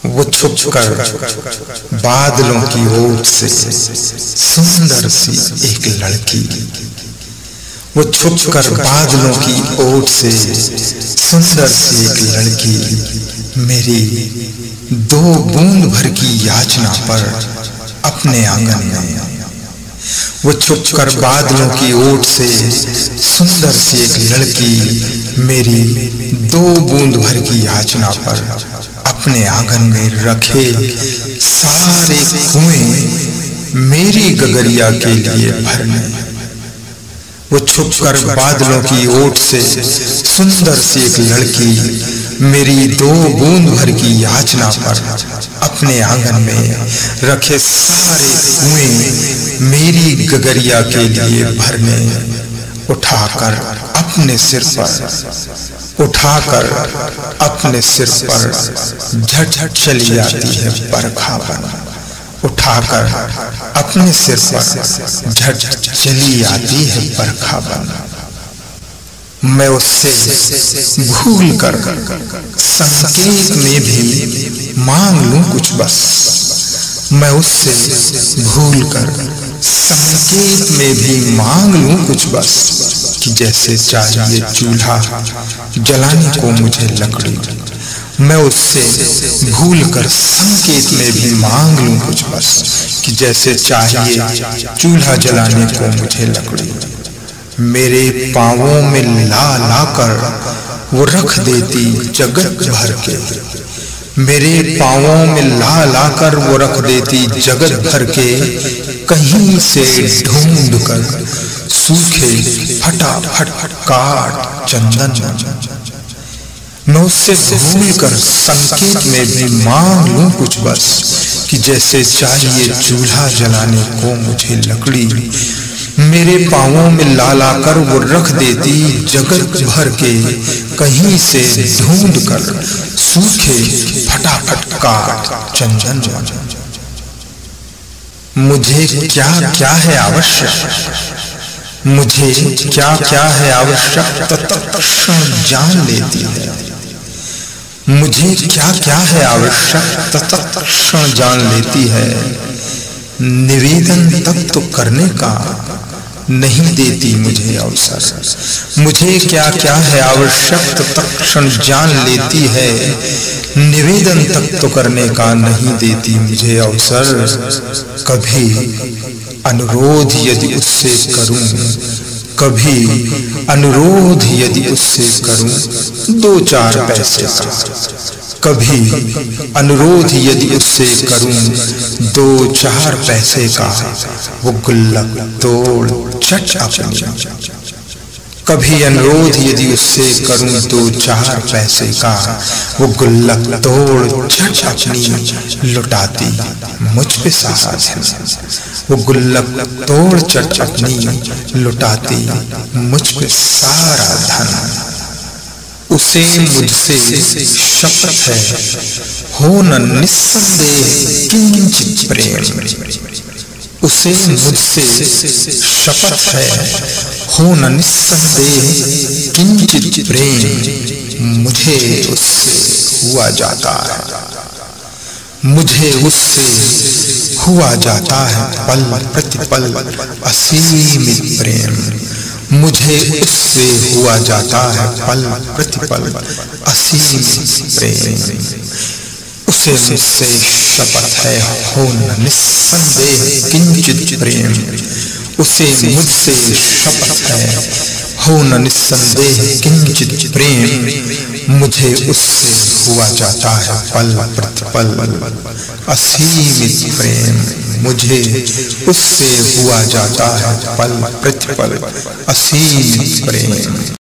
वो छुप कर बादलों की ओट से सुंदर सी एक लड़की, वो छुप कर बादलों की ओट से सुंदर सी एक लड़की मेरी 2 बूंद भर की याचना पर अपने आंगन में। वो छुप कर बादलों की ओट से सुंदर सी एक लड़की मेरी 2 बूंद भर की याचना पर अपने आंगन में रखे सारे कुएं मेरी गगरिया के लिए भरने। वो छुप कर बादलों की ओट से सुंदर सी एक लड़की मेरी 2 बूंद भर की याचना पर अपने आंगन में रखे सारे कुएं मेरी गगरिया के लिए भरने। उठाकर अपने सिर पर झट चली जाती है बरखा बन। उठाकर अपने सिर पर झट चली आती है बरखा बन। मैं उससे भूल कर संकेत में भी मांग लूं कुछ बस। मैं उससे भूल कर संकेत में भी मांग लूं कुछ बस कि जैसे चाहिए चूल्हा जलाने को मुझे लकड़ी। मैं उससे भूल कर संकेत में भी मांग लूं कुछ बस कि जैसे चाहिए चूल्हा जलाने को मुझे लकड़ी। मेरे पांवों में ला कर वो रख देती जगत भर के। मेरे पांवों में ला कर वो रख देती जगत भर के। कहीं से ढूंढ कर सूखे फटाफट काट चंदन। मैं उससे भूल कर संकेत में भी मांग लूं कुछ बस कि जैसे चाहिए चूल्हा जलाने को मुझे लकड़ी। मेरे पांवों में ला कर वो रख देती जगत भर के। कहीं से ढूंढ कर सूखे फटाफट काट चंदन। मुझे क्या क्या है आवश्यक, मुझे क्या क्या है आवश्यक तत्क्षण जान लेती है। मुझे क्या क्या है आवश्यक तत्क्षण जान लेती है। निवेदन तक तो करने का नहीं देती मुझे अवसर। मुझे क्या क्या है आवश्यक तत्क्षण जान लेती है। निवेदन तक तो करने का नहीं देती मुझे अवसर। कभी अनुरोध यदि उससे करूं, कभी अनुरोध यदि उससे करूं 2-4 पैसे का। कभी अनुरोध यदि उससे करूं 2-4 पैसे का, वो गुल्लक तोड़ चट अपनी। कभी अनुरोध यदि उससे करूं 2-4 पैसे का, वो गुल्लक तोड़ झट अपनी लुटाती मुझ पे सारा धन। वो गुल्लक तोड़ चट अपनी लुटाती मुझ पे सारा धन। उसे मुझसे शपथ है हो न निस्संदेह किंचित प्रेम। उसे मुझसे शपथ है हो न निस्संदेह किंचित प्रेम। मुझे उससे हुआ जाता है, मुझे उससे हुआ जाता है पल प्रतिपल असीमित प्रेम। मुझे उससे हुआ जाता है पल प्रतिपल असीमित प्रेम। उसे मुझसे शपथ है हो न निस्संदेह किंचित प्रेम। उसे मुझसे शपथ है हो न निस्संदेह किंचित प्रेम। मुझे उससे हुआ जाता है पल प्रतिपल असीमित प्रेम। मुझे उससे हुआ जाता है पल प्रतिपल असीमित प्रेम।